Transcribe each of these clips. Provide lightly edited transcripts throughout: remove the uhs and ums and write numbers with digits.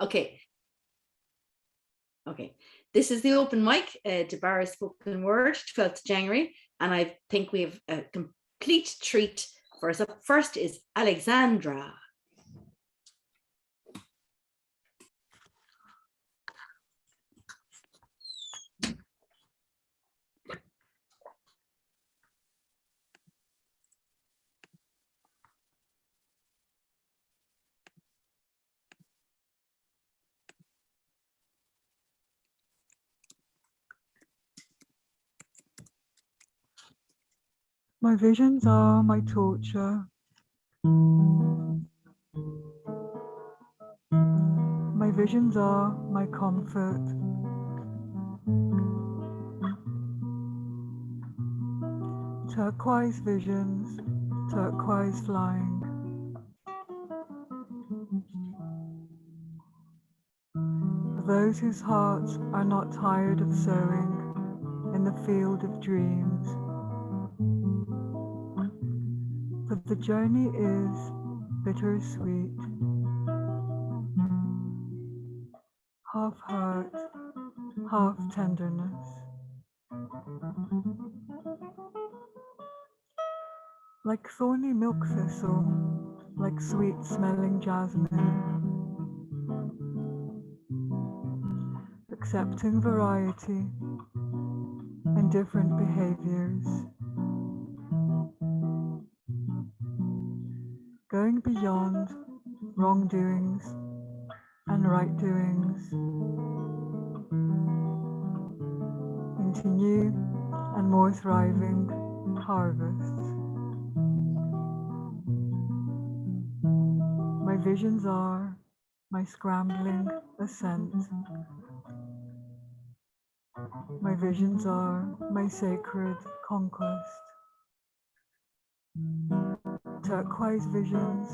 Okay. Okay. This is the open mic, DeBarra spoken word, 12th January. And I think we have a complete treat for us. Up first is Alexandra. My visions are my torture. My visions are my comfort. Turquoise visions, turquoise flying. For those whose hearts are not tired of sowing in the field of dreams. For the journey is bittersweet, half hurt, half tenderness. Like thorny milk thistle, like sweet smelling jasmine. Accepting variety and different behaviors. Going beyond wrongdoings and right doings into new and more thriving harvests. My visions are my scrambling ascent. My visions are my sacred conquest. Turquoise visions,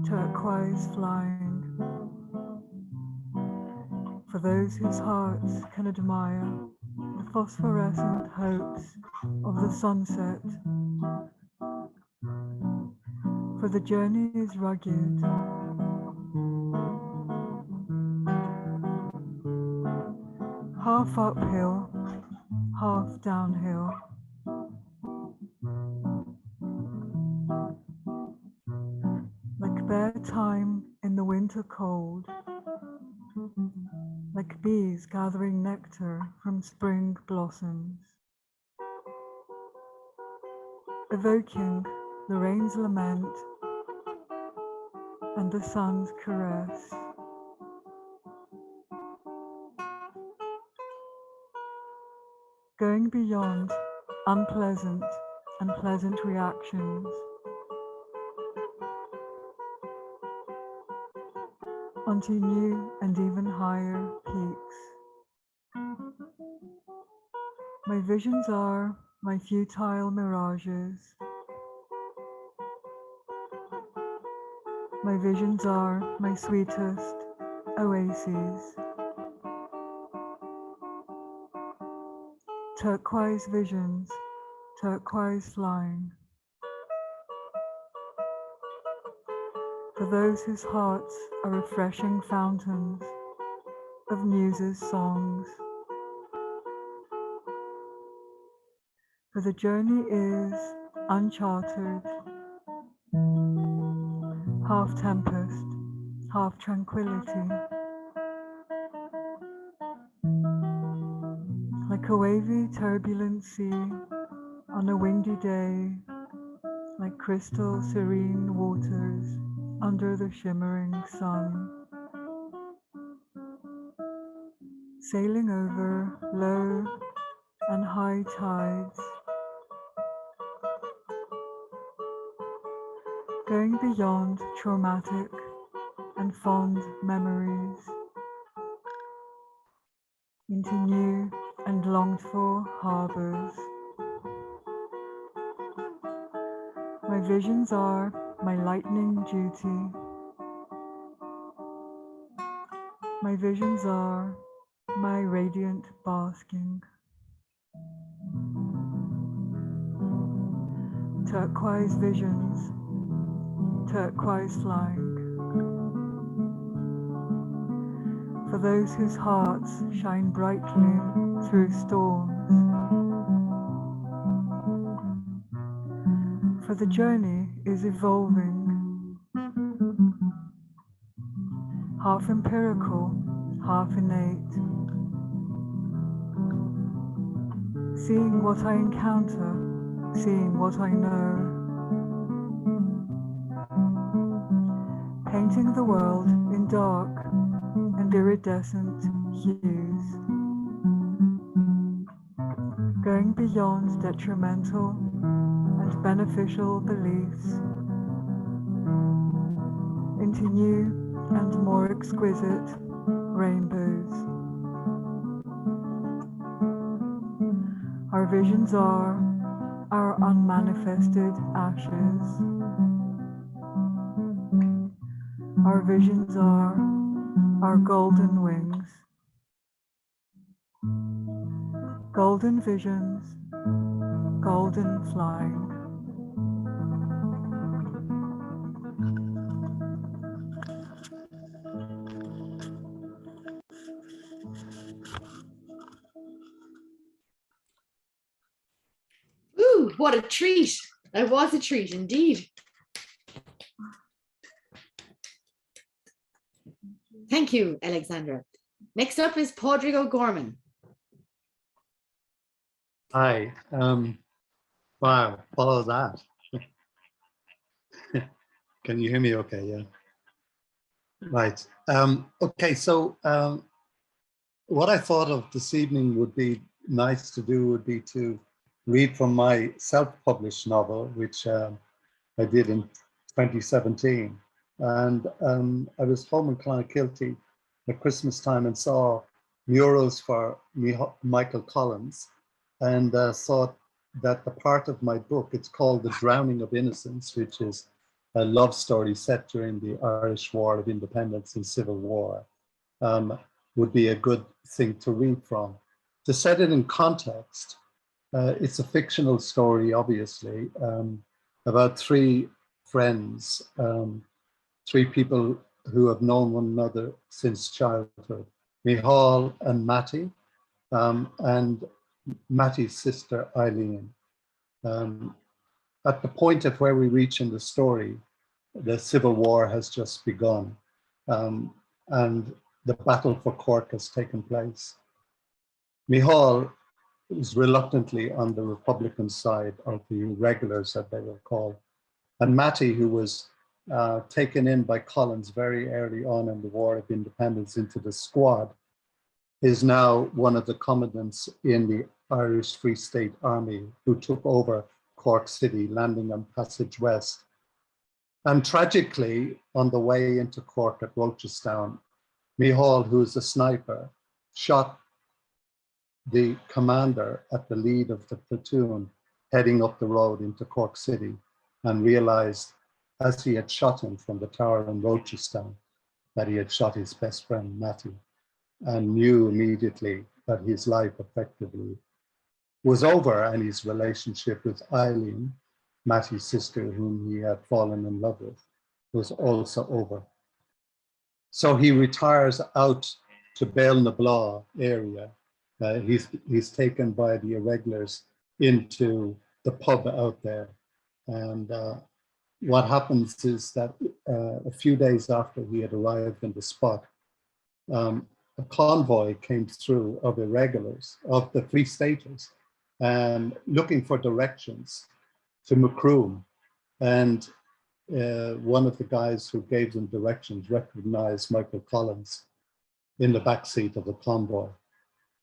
turquoise flying. For those whose hearts can admire the phosphorescent hopes of the sunset. For the journey is rugged. Half uphill, half downhill. Like bare time in the winter cold. Like bees gathering nectar from spring blossoms. Evoking the rain's lament and the sun's caress. Going beyond unpleasant and pleasant reactions. Onto new and even higher peaks. My visions are my futile mirages. My visions are my sweetest oases. Turquoise visions, turquoise flying. For those whose hearts are refreshing fountains of muses' songs. For the journey is uncharted, half tempest, half tranquility. Like a wavy, turbulent sea on a windy day, like crystal, serene waters under the shimmering sun. Sailing over low and high tides. Going beyond traumatic and fond memories. Into new and longed for harbors. My visions are my lightning duty. My visions are my radiant basking. Turquoise visions, turquoise flying. for those whose hearts shine brightly through storms. For the journey is evolving, half empirical, half innate. Seeing what I encounter, seeing what I know. Painting the world in dark and iridescent hues. Going beyond detrimental and beneficial beliefs into new and more exquisite rainbows. Our visions are our unmanifested ashes. Our visions are our golden wings. Golden visions, golden flying. Ooh, what a treat. That was a treat indeed. Thank you, Alexandra. Next up is Padraig O'Gorman. Hi. Wow, follow that. Can you hear me okay? Yeah. Right. Okay, so what I thought of this evening would be nice to do would be to read from my self-published novel, which I did in 2017. And I was home in Clonakilty at Christmas time and saw murals for Michael Collins, and thought that the part of my book, it's called The Drowning of Innocence, which is a love story set during the Irish War of Independence and Civil War, would be a good thing to read from. To set it in context, it's a fictional story, obviously, about three friends, three people who have known one another since childhood, Micheál and Mattie, and Mattie's sister, Eileen. At the point at where we reach in the story, the Civil War has just begun, and the battle for Cork has taken place. Micheál is reluctantly on the Republican side, or the regulars as they were called. And Mattie, who was taken in by Collins very early on in the War of Independence into the squad, is now one of the commandants in the Irish Free State Army who took over Cork City, landing on Passage West. And tragically, on the way into Cork at Rochestown, Micheál, who is a sniper, shot the commander at the lead of the platoon heading up the road into Cork City, and realized as he had shot him from the tower in Rochestown that he had shot his best friend Mattie, and knew immediately that his life effectively was over, and his relationship with Eileen, Mattie's sister, whom he had fallen in love with, was also over. So he retires out to Bale-na-Blah area. He's taken by the irregulars into the pub out there. And what happens is that a few days after he had arrived in the spot, a convoy came through of irregulars, of the Free Staters, looking for directions to Macroom. And one of the guys who gave them directions recognized Michael Collins in the backseat of the convoy.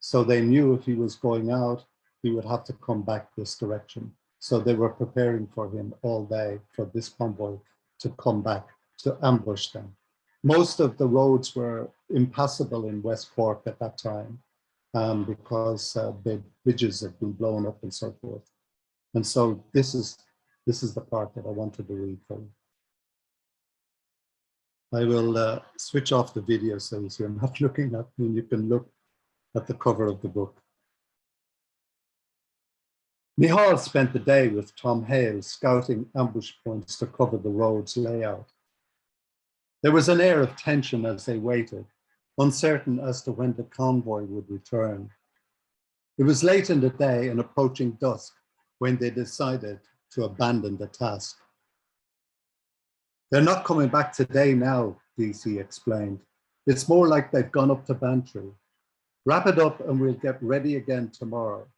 So they knew if he was going out, he would have to come back this direction. So they were preparing for him all day for this convoy to come back to ambush them. Most of the roads were impassable in West Cork at that time because the bridges had been blown up and so forth. And so this is the part that I wanted to read for you. I will switch off the video so you're not looking at me, and you can look at the cover of the book. Micheál spent the day with Tom Hale scouting ambush points to cover the road's layout. There was an air of tension as they waited, uncertain as to when the convoy would return. It was late in the day and approaching dusk when they decided to abandon the task. "They're not coming back today now," DC explained. "It's more like they've gone up to Bantry. Wrap it up and we'll get ready again tomorrow."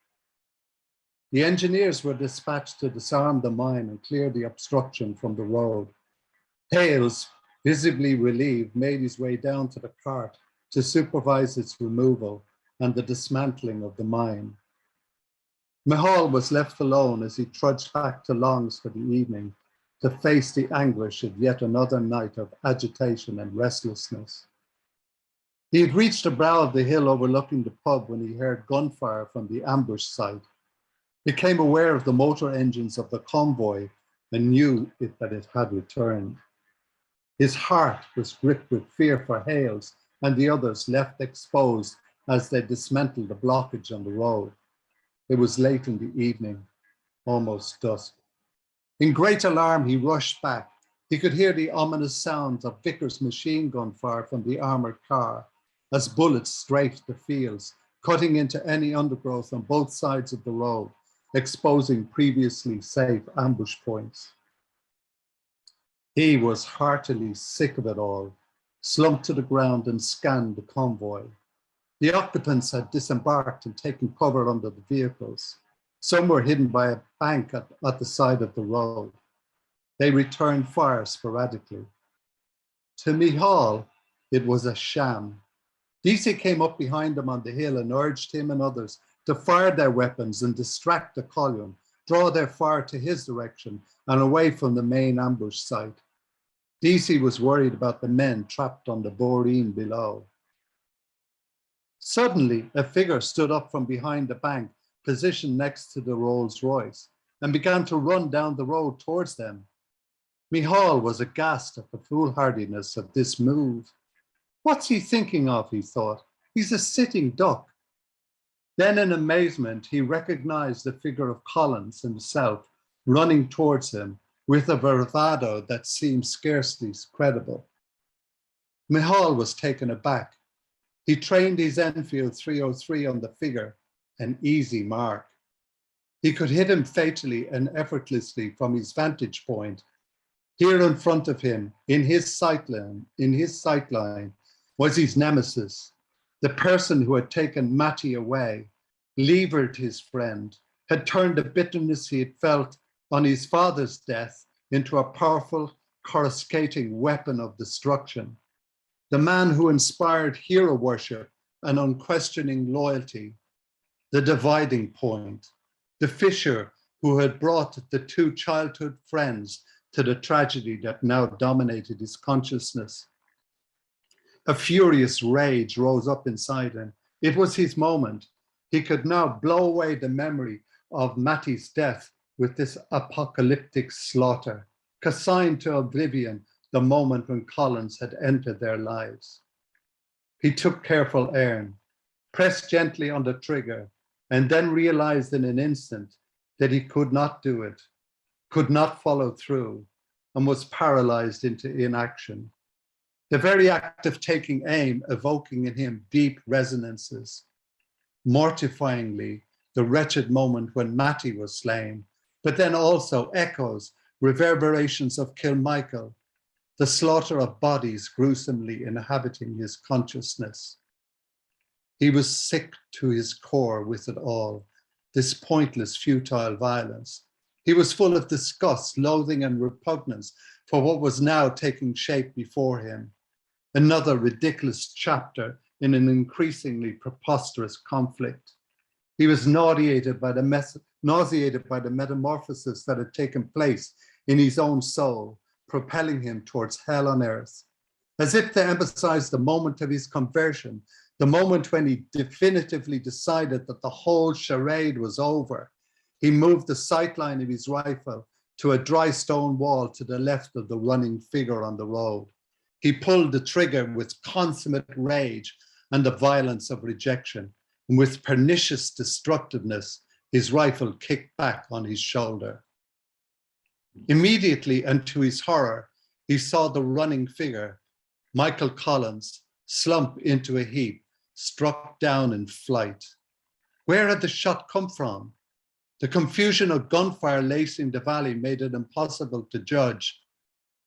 The engineers were dispatched to disarm the mine and clear the obstruction from the road. Hales, visibly relieved, made his way down to the cart to supervise its removal and the dismantling of the mine. Micheál was left alone as he trudged back to Long's for the evening to face the anguish of yet another night of agitation and restlessness. He had reached the brow of the hill overlooking the pub when he heard gunfire from the ambush site. He became aware of the motor engines of the convoy and knew that it had returned. His heart was gripped with fear for Hales and the others left exposed as they dismantled the blockage on the road. It was late in the evening, almost dusk. In great alarm, he rushed back. He could hear the ominous sounds of Vickers' machine gun fire from the armored car as bullets strafed the fields, cutting into any undergrowth on both sides of the road, exposing previously safe ambush points. He was heartily sick of it all, slumped to the ground and scanned the convoy. The occupants had disembarked and taken cover under the vehicles. Some were hidden by a bank at the side of the road. They returned fire sporadically. To Micheál, it was a sham. DC came up behind them on the hill and urged him and others to fire their weapons and distract the column, draw their fire to his direction and away from the main ambush site. DC was worried about the men trapped on the boreen below. Suddenly, a figure stood up from behind the bank, positioned next to the Rolls Royce, and began to run down the road towards them. Micheál was aghast at the foolhardiness of this move. What's he thinking of, he thought. He's a sitting duck. Then in amazement, he recognized the figure of Collins himself running towards him with a bravado that seemed scarcely credible. Micheál was taken aback. He trained his Enfield 303 on the figure, an easy mark. He could hit him fatally and effortlessly from his vantage point. Here in front of him, in his sightline, was his nemesis, the person who had taken Matty away, levered his friend, had turned the bitterness he had felt on his father's death into a powerful, coruscating weapon of destruction. The man who inspired hero worship and unquestioning loyalty, the dividing point, the fissure who had brought the two childhood friends to the tragedy that now dominated his consciousness. A furious rage rose up inside him. It was his moment. He could now blow away the memory of Matty's death with this apocalyptic slaughter, consigned to oblivion the moment when Collins had entered their lives. He took careful aim, pressed gently on the trigger, and then realized in an instant that he could not do it, could not follow through, and was paralyzed into inaction. The very act of taking aim evoking in him deep resonances. Mortifyingly, the wretched moment when Matty was slain, but then also echoes, reverberations of Kilmichael, the slaughter of bodies gruesomely inhabiting his consciousness. He was sick to his core with it all, this pointless, futile violence. He was full of disgust, loathing, and repugnance for what was now taking shape before him. Another ridiculous chapter in an increasingly preposterous conflict. He was nauseated by the metamorphosis that had taken place in his own soul, propelling him towards hell on earth. As if to emphasize the moment of his conversion, the moment when he definitively decided that the whole charade was over, he moved the sightline of his rifle to a dry stone wall to the left of the running figure on the road. He pulled the trigger with consummate rage and the violence of rejection, and with pernicious destructiveness, his rifle kicked back on his shoulder. Immediately, and to his horror, he saw the running figure, Michael Collins, slump into a heap, struck down in flight. Where had the shot come from? The confusion of gunfire lacing the valley made it impossible to judge.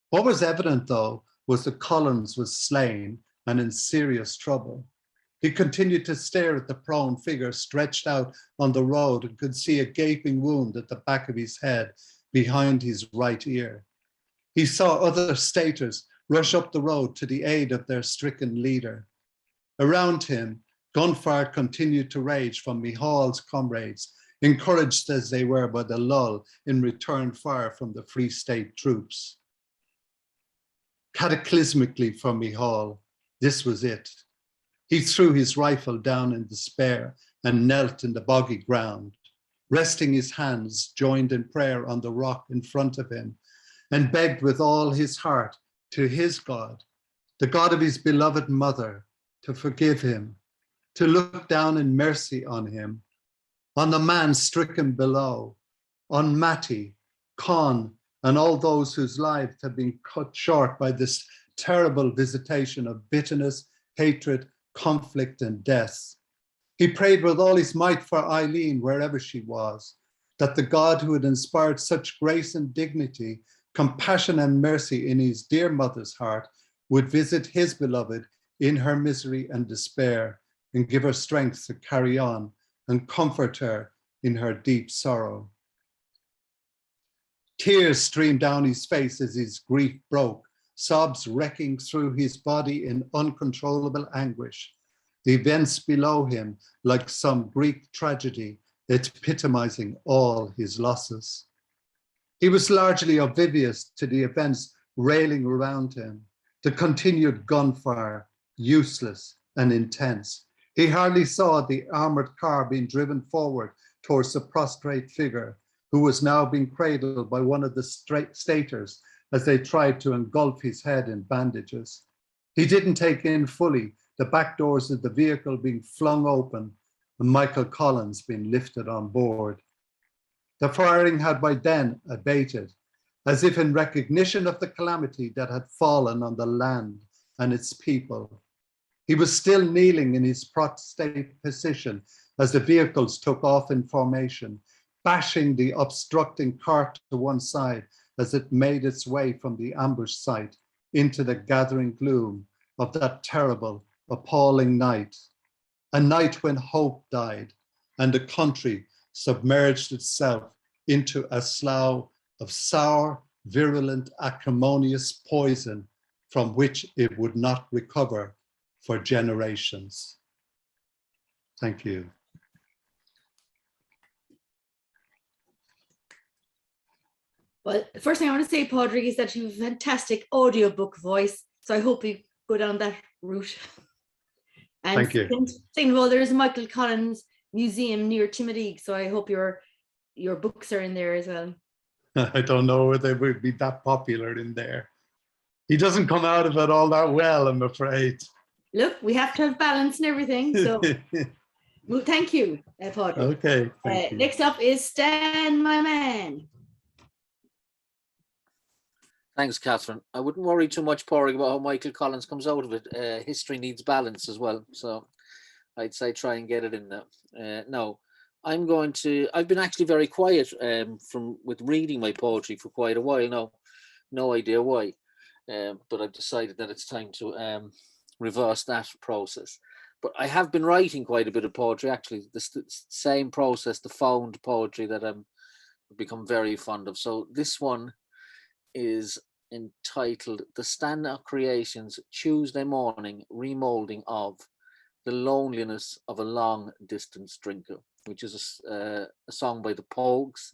What was evident, though, was that Collins was slain and in serious trouble. He continued to stare at the prone figure stretched out on the road and could see a gaping wound at the back of his head behind his right ear. He saw other staters rush up the road to the aid of their stricken leader. Around him, gunfire continued to rage from Micheál's comrades, encouraged as they were by the lull in return fire from the Free State troops. Cataclysmically for Micheál, this was it. He threw his rifle down in despair and knelt in the boggy ground, resting his hands joined in prayer on the rock in front of him, and begged with all his heart to his God, the God of his beloved mother, to forgive him, to look down in mercy on him, on the man stricken below, on Matty, Con, and all those whose lives have been cut short by this terrible visitation of bitterness, hatred, conflict, and death. He prayed with all his might for Eileen, wherever she was, that the God who had inspired such grace and dignity, compassion and mercy in his dear mother's heart would visit his beloved in her misery and despair and give her strength to carry on and comfort her in her deep sorrow. Tears streamed down his face as his grief broke, sobs wrecking through his body in uncontrollable anguish. The events below him, like some Greek tragedy, epitomizing all his losses. He was largely oblivious to the events railing around him, the continued gunfire, useless and intense. He hardly saw the armored car being driven forward towards the prostrate figure, who was now being cradled by one of the staters as they tried to engulf his head in bandages. He didn't take in fully the back doors of the vehicle being flung open and Michael Collins being lifted on board. The firing had by then abated, as if in recognition of the calamity that had fallen on the land and its people. He was still kneeling in his prostrate position as the vehicles took off in formation, bashing the obstructing cart to one side as it made its way from the ambush site into the gathering gloom of that terrible, appalling night. A night when hope died and the country submerged itself into a slough of sour, virulent, acrimonious poison from which it would not recover for generations. Thank you. Well, the first thing I want to say, Padraig, is that you have a fantastic audiobook voice. So I hope you go down that route. And thank you. Second of all, there's a Michael Collins Museum near Timadeague, so I hope your books are in there as well. I don't know whether they would be that popular in there. He doesn't come out of it all that well, I'm afraid. Look, we have to have balance and everything. So well, thank you, Padraig. Okay, thank you. Next up is Stan, my man. Thanks, Catherine. I wouldn't worry too much, Padraig, about how Michael Collins comes out of it. History needs balance as well. So I'd say try and get it in there. No, I've been actually very quiet with reading my poetry for quite a while now. No idea why. But I've decided that it's time to reverse that process. But I have been writing quite a bit of poetry, actually. The same process, the found poetry that I've become very fond of. So this one is entitled The Stand-Up Creations Tuesday Morning Remolding of the Loneliness of a Long Distance Drinker, which is a song by the Pogues.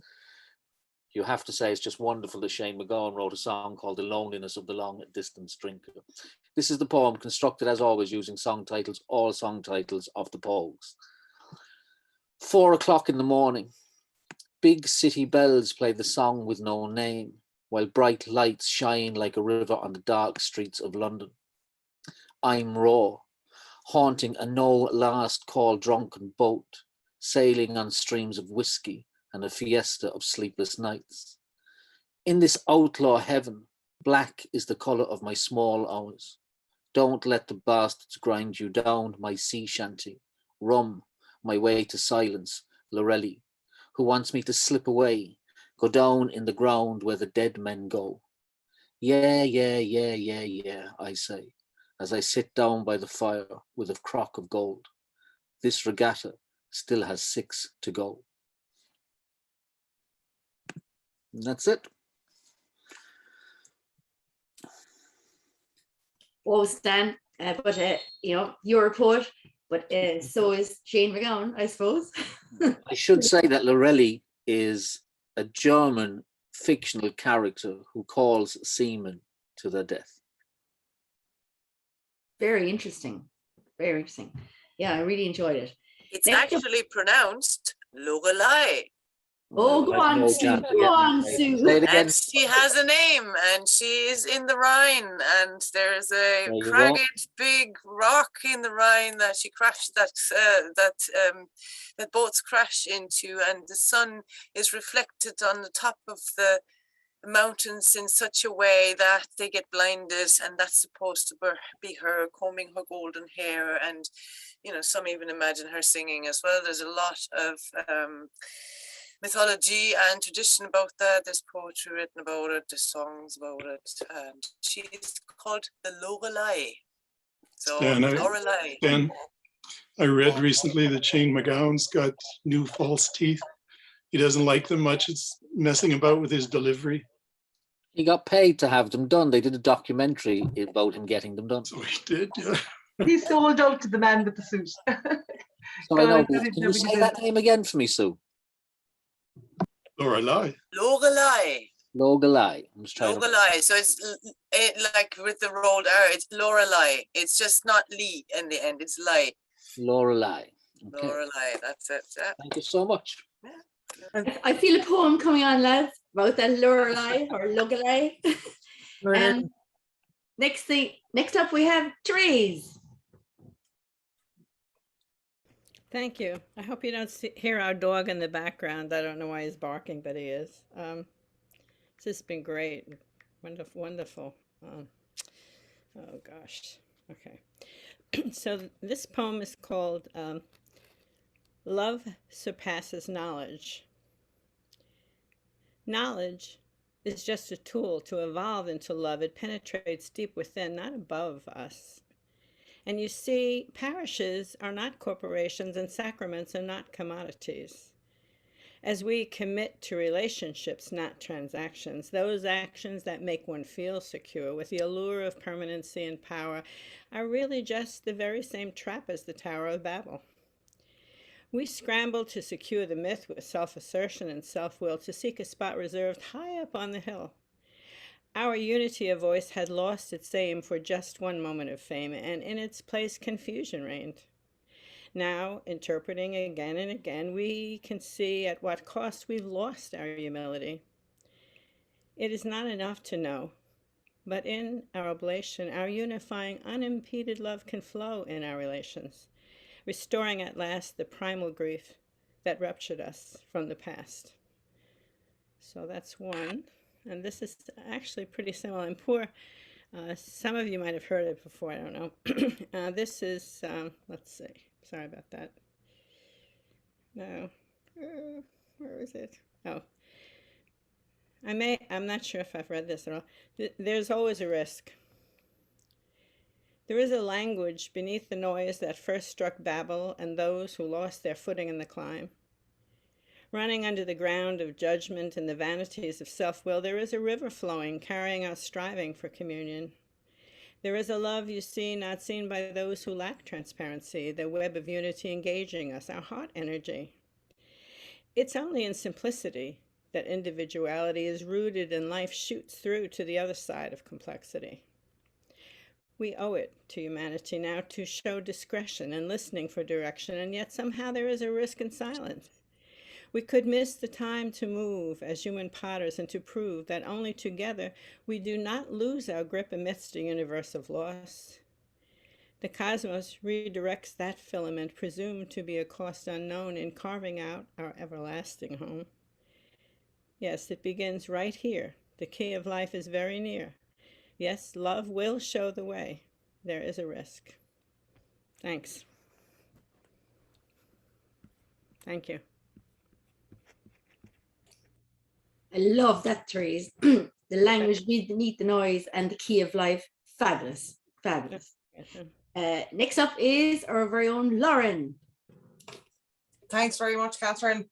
You have to say it's just wonderful that Shane MacGowan wrote a song called The Loneliness of the Long Distance Drinker. This is the poem, constructed as always using song titles, all song titles of the Pogues. 4 o'clock in the morning, big city bells play the song with no name, while bright lights shine like a river on the dark streets of London. I'm raw, haunting a no last call drunken boat, sailing on streams of whiskey and a fiesta of sleepless nights. In this outlaw heaven, black is the colour of my small hours. Don't let the bastards grind you down, my sea shanty. Rum, my way to silence, Lorelli, who wants me to slip away, go down in the ground where the dead men go. Yeah, yeah, yeah, yeah, yeah, I say, as I sit down by the fire with a crock of gold. This regatta still has 6 to go. And that's it. Oh, Stan, but you know, you're a poet, but so is Shane MacGowan, I suppose. I should say that Lorelli is a German fictional character who calls seamen to their death. Very interesting. Very interesting. Yeah, I really enjoyed it. It's actually pronounced Lorelei. Oh, go on, Sue. Go on, Sue. And she has a name, and she is in the Rhine, and there's a cragged big rock in the Rhine that she crashed, that boats crash into, and the sun is reflected on the top of the mountains in such a way that they get blinded, and that's supposed to be her combing her golden hair. And you know, some even imagine her singing as well. There's a lot of mythology and tradition about that. There's poetry written about it, there's songs about it, and she's called the Lorelei. So Lorelei. Dan, I read recently that Shane MacGowan's got new false teeth. He doesn't like them much. It's messing about with his delivery. He got paid to have them done. They did a documentary about him getting them done. So he did, yeah. He's sold out to the man with the suit. So I know. Can you say that name again for me, Sue? Lorelei. Lorelei. Lorelei. I'm just trying. Lorelei. So it's like with the rolled R. It's Lorelei. It's just not Lee in the end. It's Lai. Lorelei. Okay. Lorelei. That's it. Yeah. Thank you so much. Yeah. I feel a poem coming on, lads, about that Lorelei or Lorelei. Next up we have Therese. Thank you. I hope you don't hear our dog in the background. I don't know why he's barking, but he is. It's just been great. Wonderful, wonderful. Oh gosh. Okay. So this poem is called Love Surpasses Knowledge. Knowledge is just a tool to evolve into love. It penetrates deep within, not above us. And you see, parishes are not corporations and sacraments are not commodities. As we commit to relationships, not transactions, those actions that make one feel secure with the allure of permanency and power are really just the very same trap as the Tower of Babel. We scramble to secure the myth with self-assertion and self-will to seek a spot reserved high up on the hill. Our unity of voice had lost its aim for just one moment of fame, and in its place confusion reigned. Now, interpreting again and again, we can see at what cost we've lost our humility. It is not enough to know, but in our oblation, our unifying, unimpeded love can flow in our relations, restoring at last the primal grief that ruptured us from the past. So that's one. And this is actually pretty similar and poor. Some of you might have heard it before, I don't know. This is, let's see, sorry about that. No, where is it? Oh, I'm not sure if I've read this at all. There's always a risk. There is a language beneath the noise that first struck Babel and those who lost their footing in the climb. Running under the ground of judgment and the vanities of self-will, there is a river flowing, carrying us striving for communion. There is a love you see, not seen by those who lack transparency, the web of unity engaging us, our heart energy. It's only in simplicity that individuality is rooted and life shoots through to the other side of complexity. We owe it to humanity now to show discretion and listening for direction, and yet somehow there is a risk in silence. We could miss the time to move as human potters and to prove that only together we do not lose our grip amidst a universe of loss. The cosmos redirects that filament presumed to be a cost unknown in carving out our everlasting home. Yes, it begins right here. The key of life is very near. Yes, love will show the way. There is a risk. Thanks. Thank you. I love that, Therese. The language beneath the noise and the key of life. Fabulous. Fabulous. Next up is our very own Lauren. Thanks very much, Catherine.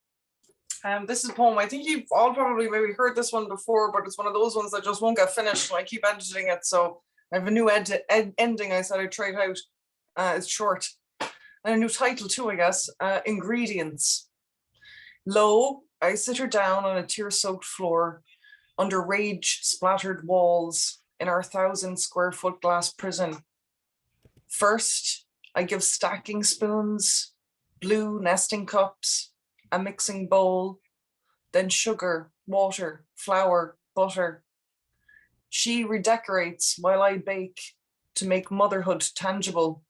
This is a poem. I think you've all probably maybe heard this one before, but it's one of those ones that just won't get finished, and I keep editing it. So I have a new ending. I said I'd try it out. It's short. And a new title too, I guess. Ingredients. Lo, I sit her down on a tear-soaked floor, under rage-splattered walls, in our 1,000-square-foot glass prison. First, I give stacking spoons, blue nesting cups, a mixing bowl, then sugar, water, flour, butter. She redecorates while I bake to make motherhood tangible,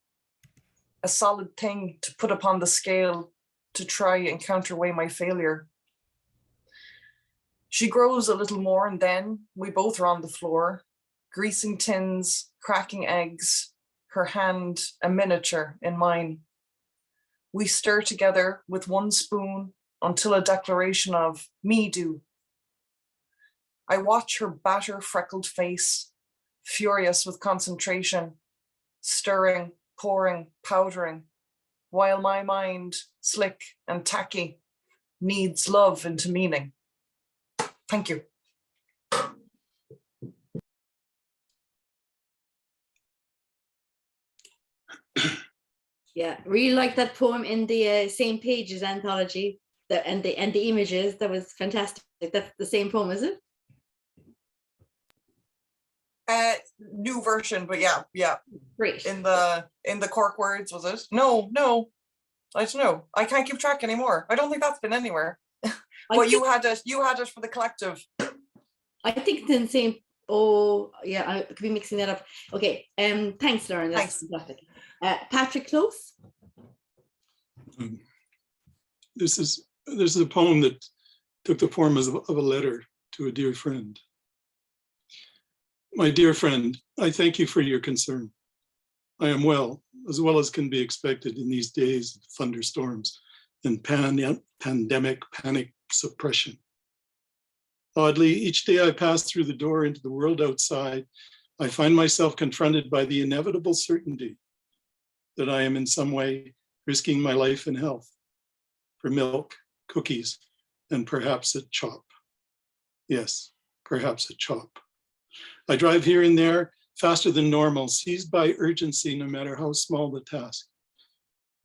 a solid thing to put upon the scale to try and counterweigh my failure. She grows a little more, and then we both are on the floor, greasing tins, cracking eggs, her hand a miniature in mine. We stir together with one spoon until a declaration of me do. I watch her batter freckled face, furious with concentration, stirring, pouring, powdering, while my mind, slick and tacky, kneads love into meaning. Thank you. Yeah, really like that poem in the Same Pages anthology. And the images, that was fantastic. That's the same poem, is it? New version, but yeah. Great. In the Cork words, was it? No, I don't know. I can't keep track anymore. I don't think that's been anywhere. But you had it for the collective. I think it's in the same. Oh yeah, I could be mixing that up. Okay. Thanks, Lauren. That's fantastic. Patrick Close. This is a poem that took the form of a letter to a dear friend. My dear friend, I thank you for your concern. I am well as can be expected in these days of thunderstorms and pandemic panic suppression. Oddly, each day I pass through the door into the world outside, I find myself confronted by the inevitable certainty that I am in some way risking my life and health for milk, cookies, and perhaps a chop. Yes, perhaps a chop. I drive here and there faster than normal, seized by urgency no matter how small the task.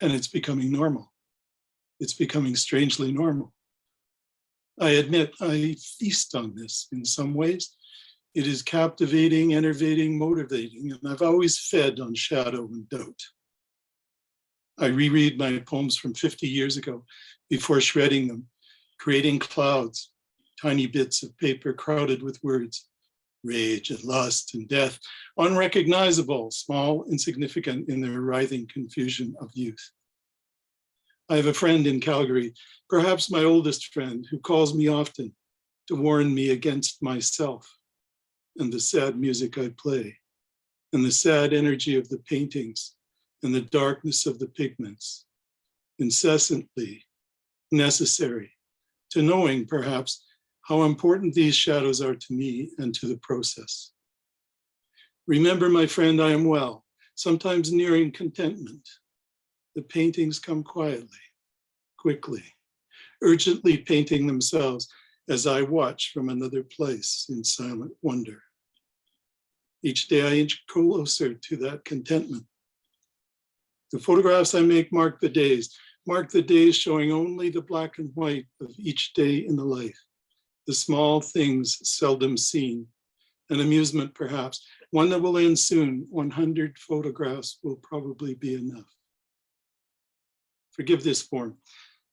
And it's becoming normal. It's becoming strangely normal. I admit I feast on this in some ways. It is captivating, enervating, motivating, and I've always fed on shadow and doubt. I reread my poems from 50 years ago before shredding them, creating clouds, tiny bits of paper crowded with words, rage and lust and death, unrecognizable, small, insignificant in their writhing confusion of youth. I have a friend in Calgary, perhaps my oldest friend, who calls me often to warn me against myself and the sad music I play, and the sad energy of the paintings and the darkness of the pigments, incessantly necessary to knowing perhaps how important these shadows are to me and to the process. Remember, my friend, I am well, sometimes nearing contentment. The paintings come quietly, quickly, urgently painting themselves as I watch from another place in silent wonder. Each day I inch closer to that contentment. The photographs I make mark the days showing only the black and white of each day in the life, the small things seldom seen, an amusement perhaps, one that will end soon. 100 photographs will probably be enough. Forgive this form.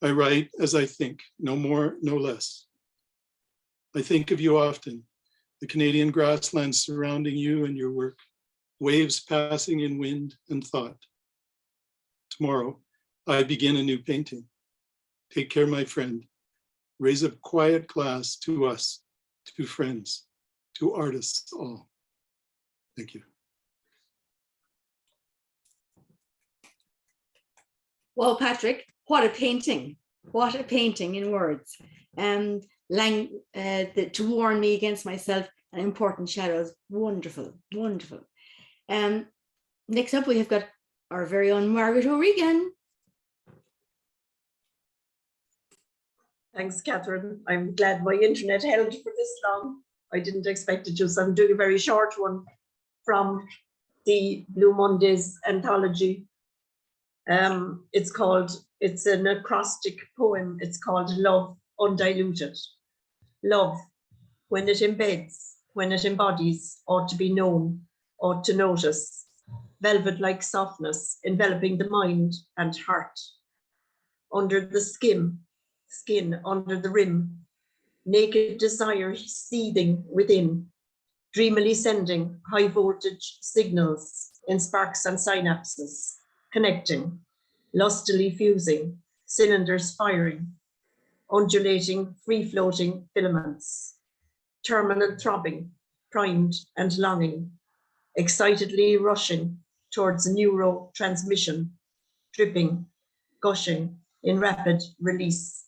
I write as I think, no more, no less. I think of you often, the Canadian grasslands surrounding you and your work, waves passing in wind and thought. Tomorrow, I begin a new painting. Take care, my friend. Raise a quiet glass to us, to friends, to artists all. Thank you. Wow, Patrick, what a painting. What a painting in words. To warn me against myself and important shadows. Wonderful, wonderful. Next up, we have got our very own Margaret O'Regan. Thanks, Catherine. I'm glad my internet held for this long. I didn't expect it to, so I'm doing a very short one from the Blue Mondays anthology. It's an acrostic poem. It's called Love Undiluted. Love, when it embeds, when it embodies, ought to be known, ought to notice. Velvet-like softness enveloping the mind and heart. Under the skin under the rim, naked desire seething within, dreamily sending high voltage signals in sparks and synapses, connecting, lustily fusing, cylinders firing, undulating, free-floating filaments, terminal throbbing, primed and longing, excitedly rushing towards neurotransmission, dripping, gushing in rapid release.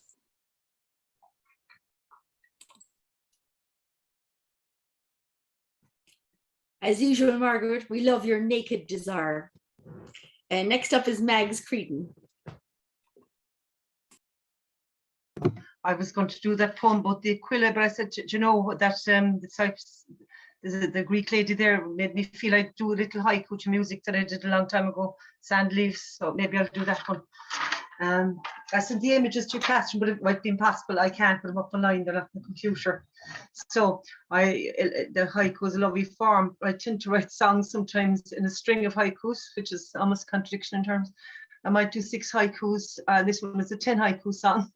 As usual, Margaret, we love your naked desire. And next up is Mags Creedon. I was going to do that poem about the Aquila, but I said, do you know that the Greek lady there made me feel I'd do a little haiku to music that I did a long time ago, Sand Leaves, so maybe I'll do that one. I sent the images to Catherine, but it might be impossible. I can't put them up online, they're not on the computer. So the haiku is a lovely form. I tend to write songs sometimes in a string of haikus, which is almost a contradiction in terms. I might do 6 haikus. This one is a 10 haiku song,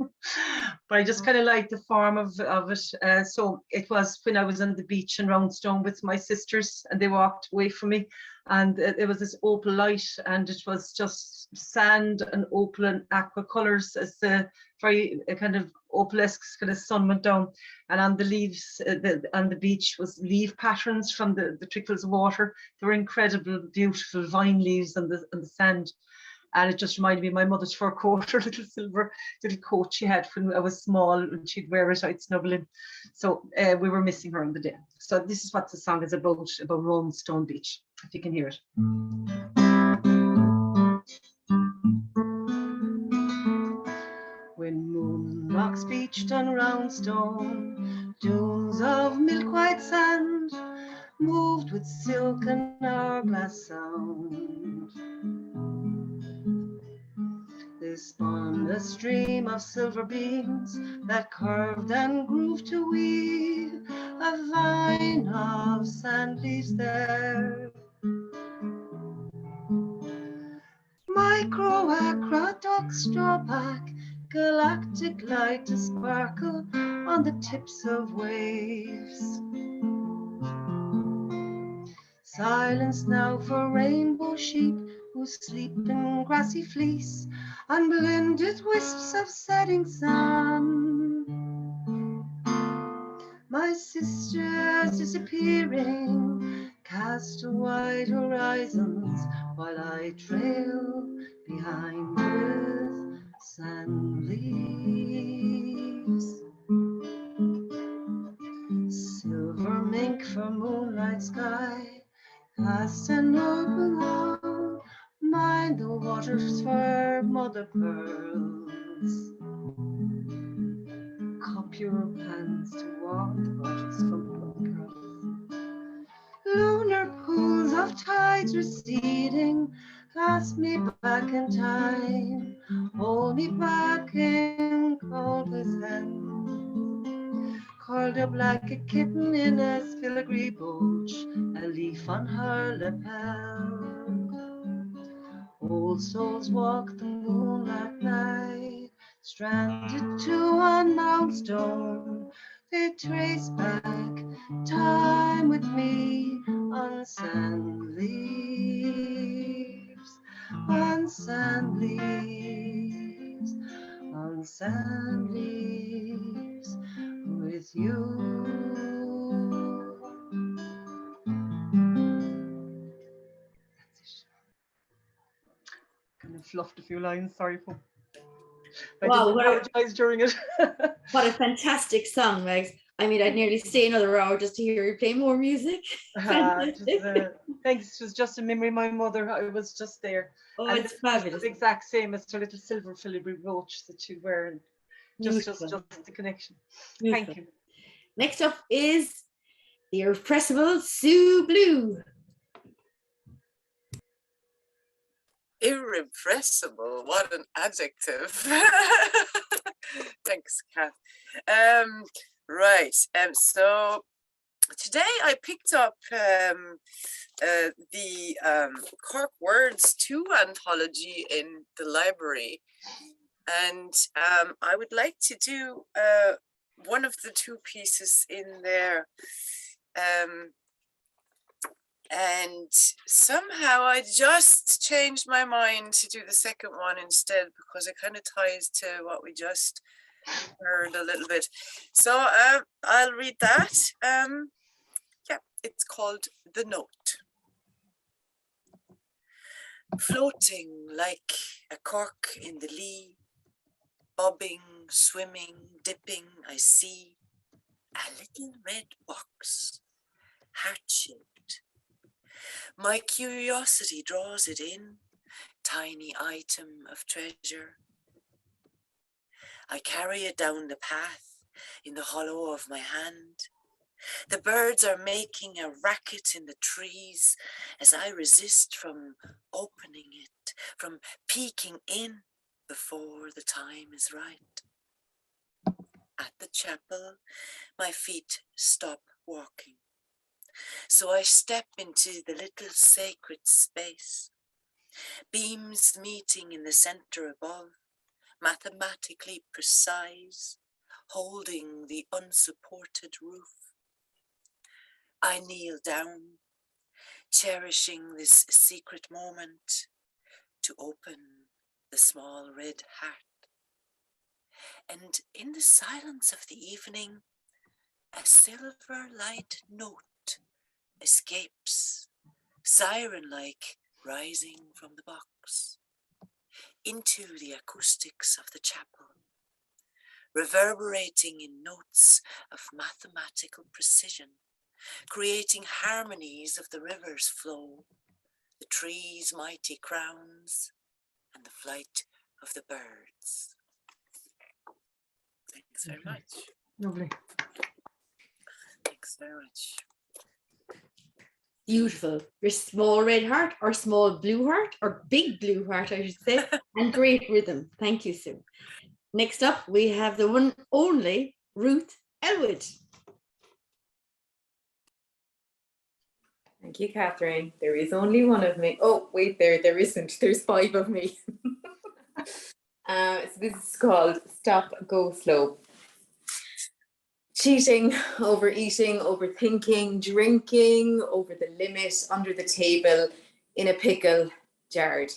but I just kind of like the form of it. So it was when I was on the beach in Roundstone with my sisters, and they walked away from me, and there was this opal light, and it was just sand and opal and aqua colors as the very kind of opalesque kind of sun went down, and on the leaves on the beach was leaf patterns from the trickles of water. They were incredible, beautiful vine leaves on the sand. And it just reminded me of my mother's fur coat, her little silver little coat she had when I was small, and she'd wear it, I'd snuggle in. So we were missing her on the day. So this is what the song is about Roundstone Beach, if you can hear it. When moon rocks beached on Roundstone, dunes of milk white sand, moved with silk and hourglass sound. They spun a stream of silver beams that curved and grooved to weave a vine of sand leaves there. Micro aqueducts draw back galactic light to sparkle on the tips of waves. Silence now for rainbow sheep who sleep in grassy fleece on blended wisps of setting sun. My sisters disappearing cast wide horizons while I trail behind with sand leaves. Silver mink for moonlight sky, cast an open arm, mind the waters for mother pearls. Cup your hands to warm the waters from mother pearls. Lunar pools of tides receding, cast me back in time, hold me back in coldest hands. Curled up like a kitten in a filigree brooch, a leaf on her lapel. Old souls walk the moonlight night, stranded to on Roundstone. They trace back time with me on sand leaves, on sand leaves, on sand leaves with you. Kind of fluffed a few lines. Sorry, Paul. I Wow, didn't what a- apologize during it. What a fantastic song, Megs. I mean, I'd nearly stay another hour just to hear you play more music. Thanks. It was just a memory of my mother. I was just there. Oh, And it's this was fabulous. the exact same as her little silver filigree brooch that she'd wear. And just the connection. Beautiful. Thank you. Next up is the irrepressible Sue Blue. Irrepressible, what an adjective. Thanks, Kath. Right, so today I picked up the Cork Words 2 anthology in the library, and I would like to do one of the two pieces in there. And somehow I just changed my mind to do the second one instead, because it kind of ties to what we just heard a little bit. So I'll read that. Yeah, it's called The Note. Floating like a cork in the lee, bobbing, swimming, dipping, I see a little red box, heart-shaped. My curiosity draws it in, tiny item of treasure. I carry it down the path in the hollow of my hand. The birds are making a racket in the trees as I resist from opening it, from peeking in before the time is right. At the chapel, my feet stop walking. So I step into the little sacred space, beams meeting in the center above, mathematically precise, holding the unsupported roof. I kneel down, cherishing this secret moment to open the small red heart. And in the silence of the evening, a silver light note escapes, siren-like, rising from the box into the acoustics of the chapel, reverberating in notes of mathematical precision, creating harmonies of the river's flow, the trees' mighty crowns, and the flight of the birds. Thanks very much. Lovely. Thanks very much. Beautiful. Your small red heart, or small blue heart, or big blue heart, I should say, and great rhythm. Thank you, Sue. Next up, we have the one only Ruth Elwood. Thank you, Catherine. There is only one of me. Oh, wait, there isn't. There's 5 of me. So this is called Stop, Go Slow. Cheating, overeating, overthinking, drinking, over the limit, under the table, in a pickle, jarred.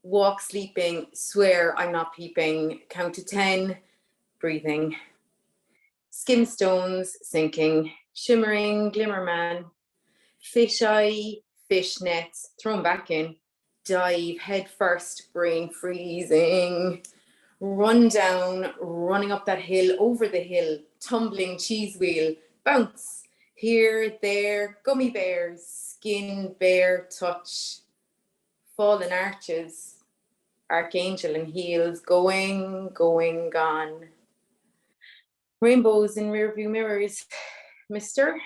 Walk sleeping, swear I'm not peeping, count to 10, breathing. Skim stones, sinking, shimmering, glimmer man. Fish eye, fish nets, thrown back in, dive head first, brain freezing. Run down, running up that hill, over the hill, tumbling cheese wheel, bounce, here, there, gummy bears, skin, bare, touch, fallen arches, archangel in heels, going, gone. Rainbows in rearview mirrors, mister,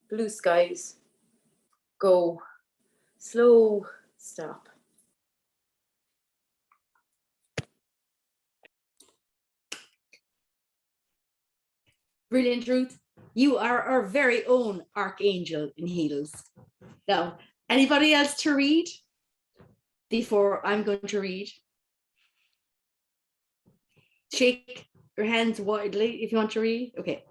blue skies, go, slow, stop. Brilliant, Ruth. You are our very own archangel in heels. Now, anybody else to read before I'm going to read? Shake your hands widely if you want to read. Okay.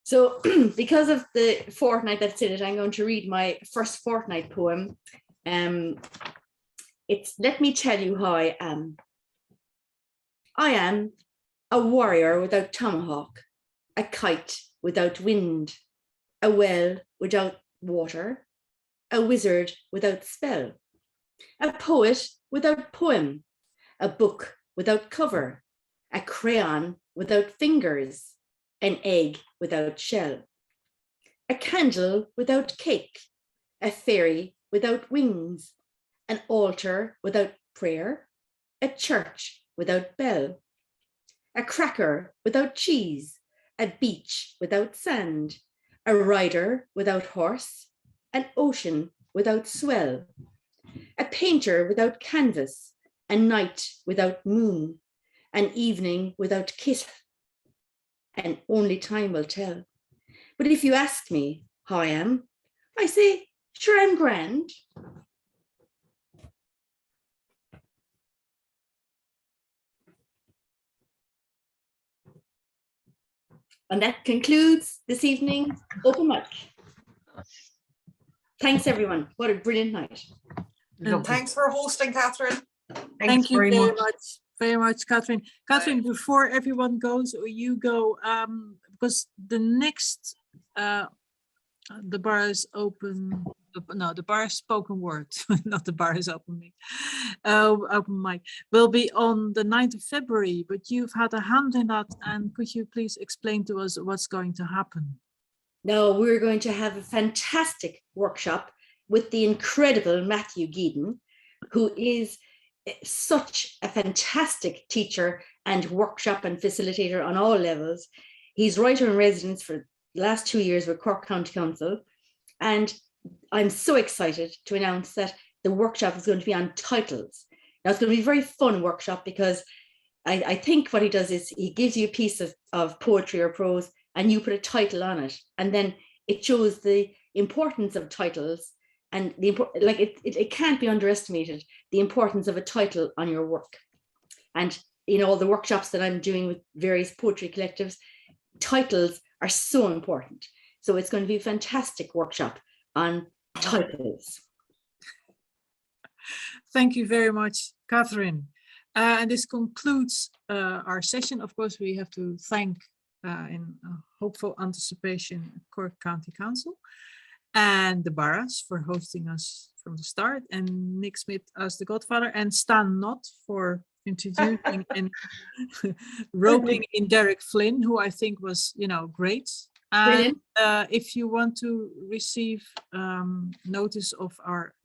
So because of the fortnight that's in it, I'm going to read my first fortnight poem. It's Let Me Tell You How I Am. I am a warrior without tomahawk, a kite without wind, a well without water, a wizard without spell, a poet without poem, a book without cover, a crayon without fingers, an egg without shell, a candle without cake, a fairy without wings, an altar without prayer, a church without bell, a cracker without cheese, a beach without sand, a rider without horse, an ocean without swell, a painter without canvas, a night without moon, an evening without kiss, and only time will tell. But if you ask me how I am, I say, sure, I'm grand. And that concludes this evening's open mic. Thanks, everyone. What a brilliant night. Thanks for hosting, Catherine. Thank you very much, Catherine. Catherine, before everyone goes, or you go, because the next, the bar is open. No, the bar is spoken word, not the bar is open mic. Open mic will be on the 9th of February, but you've had a hand in that, and could you please explain to us what's going to happen? No, we're going to have a fantastic workshop with the incredible Matthew Geedon, who is such a fantastic teacher and workshop and facilitator on all levels. He's writer in residence for the last 2 years with Cork County Council. And I'm so excited to announce that the workshop is going to be on titles. Now, it's going to be a very fun workshop because I think what he does is he gives you a piece of poetry or prose and you put a title on it. And then it shows the importance of titles, and it can't be underestimated, the importance of a title on your work. And in all the workshops that I'm doing with various poetry collectives, titles are so important. So it's going to be a fantastic workshop on titles. Thank you very much, Catherine. And this concludes our session. Of course, we have to thank in hopeful anticipation Cork County Council and DeBarra for hosting us from the start, and Nick Smith as the godfather, and Stan Notte for introducing and roping in Derek Flynn, who I think was, great. And if you want to receive notice of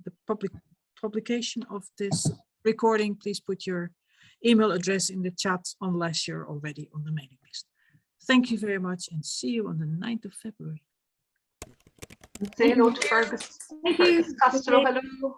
the public publication of this recording, please put your email address in the chat unless you're already on the mailing list. Thank you very much, and see you on the 9th of February. Say hello to Fergus. Thank you. Fergus Costello, hello.